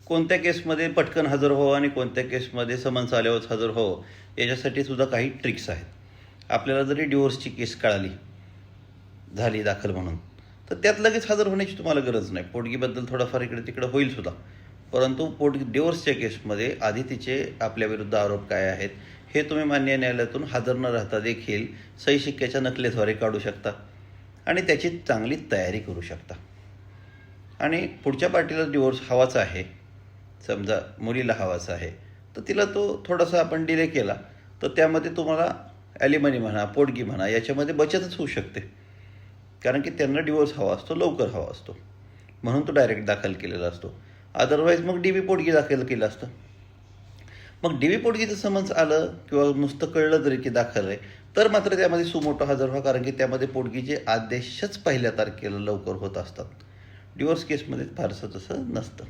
कोणत्या केसमध्ये पटकन हजर व्हावं आणि कोणत्या केसमध्ये समन्स आल्यावरच हजर व्हावं याच्यासाठी सुद्धा काही ट्रिक्स आहेत. आपल्याला जरी डिवोर्सची केस कळाली झाली दाखल म्हणून तर त्यात लगेच हजर होण्याची तुम्हाला गरज नाही. पोटगीबद्दल थोडाफार इकडे तिकडे होईल सुद्धा, परंतु डिवोर्सच्या केसमध्ये आधी तिचे आपल्याविरुद्ध आरोप काय आहेत हे तुम्ही मान्य न्यायालयातून हजर न राहता देखील सही शिक्क्याच्या नकलेद्वारे काढू शकता आणि त्याची चांगली तयारी करू शकता. आणि पुढच्या पार्टीला डिवोर्स हवाचा आहे, समजा मुलीला हवाचा आहे, तर तिला तो थोडासा आपण डिले केला तर त्यामध्ये तुम्हाला ॲलिमनी म्हणा पोटगी म्हणा याच्यामध्ये बचतच होऊ शकते. कारण की त्यांना डिवोर्स हवा असतो, लवकर हवा असतो, म्हणून तो डायरेक्ट दाखल केलेला असतो. अदरवाईज मग डी बी पोटगी दाखल केलं असतं. मग डी बी पोटगीचं समन्स आलं किंवा नुसतं कळलं जरी की दाखल आहे तर मात्र त्यामध्ये सुमोटो हजर व्हा, कारण की त्यामध्ये पोटगीचे आदेशच पहिल्या तारखेला लवकर होत असतात. डिवोर्स केसमध्ये फारसं तसं नसतं.